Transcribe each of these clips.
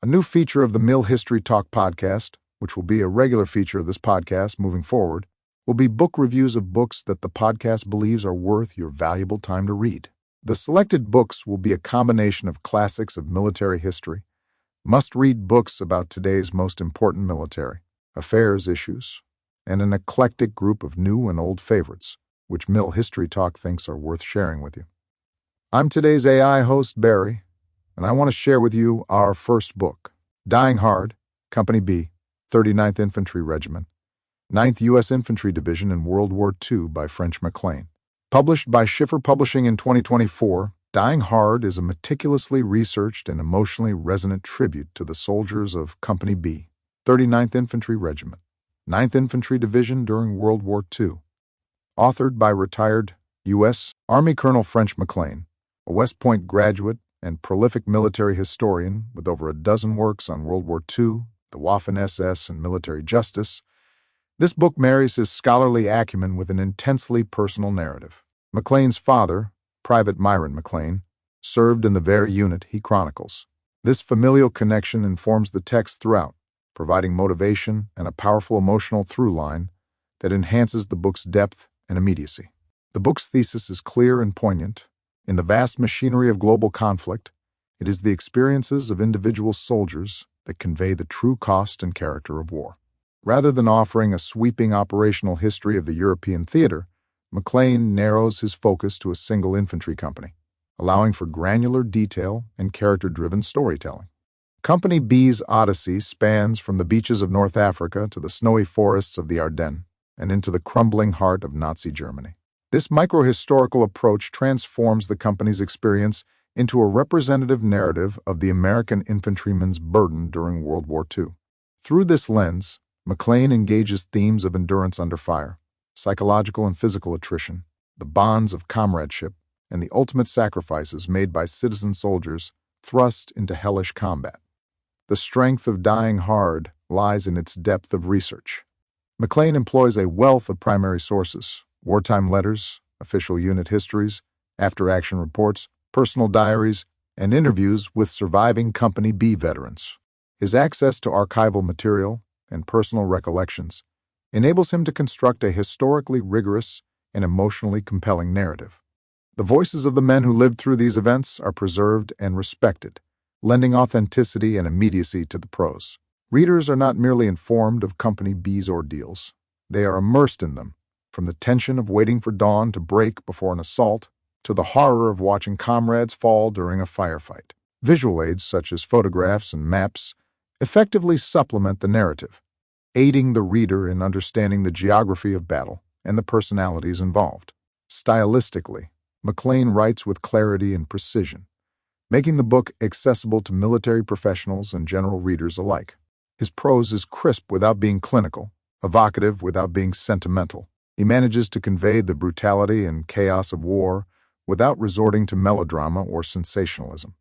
A new feature of the Mill History Talk podcast, which will be a regular feature of this podcast moving forward, will be book reviews of books that the podcast believes are worth your valuable time to read. The selected books will be a combination of classics of military history, must-read books about today's most important military affairs issues, and an eclectic group of new and old favorites, which Mill History Talk thinks are worth sharing with you. I'm today's AI host, Barry, and I want to share with you our first book, Dying Hard, Company B, 39th Infantry Regiment, 9th U.S. Infantry Division in World War II by French MacLean. Published by Schiffer Publishing in 2024, Dying Hard is a meticulously researched and emotionally resonant tribute to the soldiers of Company B, 39th Infantry Regiment, 9th Infantry Division during World War II. Authored by retired U.S. Army Colonel French MacLean, a West Point graduate and prolific military historian with over a dozen works on World War II, the Waffen-SS, and military justice. This book marries his scholarly acumen with an intensely personal narrative. MacLean's father, Private Myron MacLean, served in the very unit he chronicles. This familial connection informs the text throughout, providing motivation and a powerful emotional through line that enhances the book's depth and immediacy. The book's thesis is clear and poignant. In the vast machinery of global conflict, it is the experiences of individual soldiers that convey the true cost and character of war. Rather than offering a sweeping operational history of the European theater, MacLean narrows his focus to a single infantry company, allowing for granular detail and character-driven storytelling. Company B's odyssey spans from the beaches of North Africa to the snowy forests of the Ardennes and into the crumbling heart of Nazi Germany. This microhistorical approach transforms the company's experience into a representative narrative of the American infantryman's burden during World War II. Through this lens, MacLean engages themes of endurance under fire, psychological and physical attrition, the bonds of comradeship, and the ultimate sacrifices made by citizen soldiers thrust into hellish combat. The strength of Dying Hard lies in its depth of research. MacLean employs a wealth of primary sources: wartime letters, official unit histories, after-action reports, personal diaries, and interviews with surviving Company B veterans. His access to archival material and personal recollections enables him to construct a historically rigorous and emotionally compelling narrative. The voices of the men who lived through these events are preserved and respected, lending authenticity and immediacy to the prose. Readers are not merely informed of Company B's ordeals, they are immersed in them, from the tension of waiting for dawn to break before an assault to the horror of watching comrades fall during a firefight. Visual aids such as photographs and maps effectively supplement the narrative, aiding the reader in understanding the geography of battle and the personalities involved. Stylistically, MacLean writes with clarity and precision, making the book accessible to military professionals and general readers alike. His prose is crisp without being clinical, evocative without being sentimental. He manages to convey the brutality and chaos of war without resorting to melodrama or sensationalism,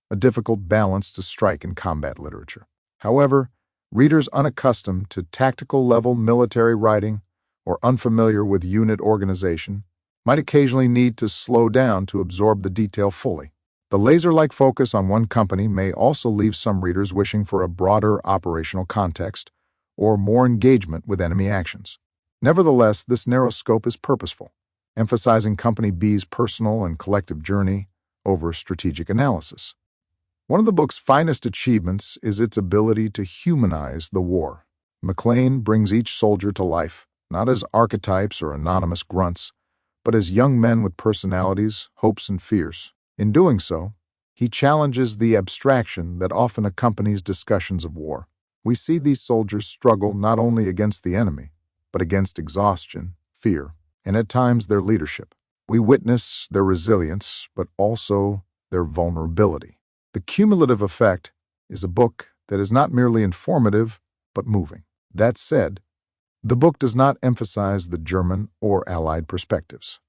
a difficult balance to strike in combat literature. However, readers unaccustomed to tactical-level military writing or unfamiliar with unit organization might occasionally need to slow down to absorb the detail fully. The laser-like focus on one company may also leave some readers wishing for a broader operational context or more engagement with enemy actions. Nevertheless, this narrow scope is purposeful, emphasizing Company B's personal and collective journey over strategic analysis. One of the book's finest achievements is its ability to humanize the war. MacLean brings each soldier to life, not as archetypes or anonymous grunts, but as young men with personalities, hopes, and fears. In doing so, he challenges the abstraction that often accompanies discussions of war. We see these soldiers struggle not only against the enemy, but against exhaustion, fear, and at times their leadership. We witness their resilience, but also their vulnerability. The cumulative effect is a book that is not merely informative, but moving. That said, the book does not emphasize the German or Allied perspectives.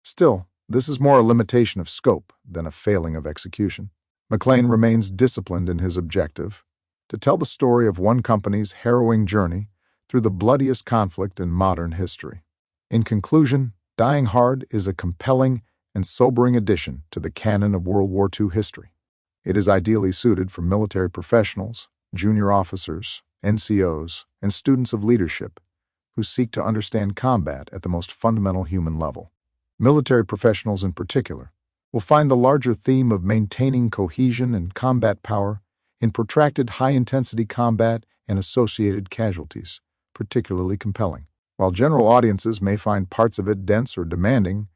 Still, this is more a limitation of scope than a failing of execution. MacLean remains disciplined in his objective, to tell the story of one company's harrowing journey through the bloodiest conflict in modern history. In conclusion, Dying Hard is a compelling and sobering addition to the canon of World War II history. It is ideally suited for military professionals, junior officers, NCOs, and students of leadership who seek to understand combat at the most fundamental human level. Military professionals in particular will find the larger theme of maintaining cohesion and combat power in protracted high-intensity combat and associated casualties particularly compelling. While general audiences may find parts of it dense or demanding,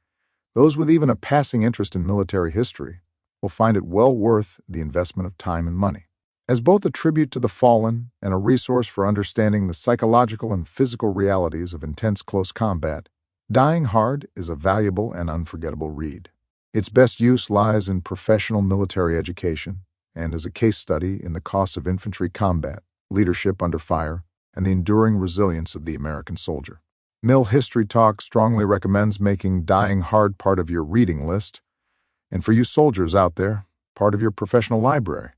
those with even a passing interest in military history will find it well worth the investment of time and money. As both a tribute to the fallen and a resource for understanding the psychological and physical realities of intense close combat, Dying Hard is a valuable and unforgettable read. Its best use lies in professional military education and as a case study in the cost of infantry combat, leadership under fire, and the enduring resilience of the American soldier. Mill History Talk strongly recommends making Dying Hard part of your reading list, and for you soldiers out there, part of your professional library.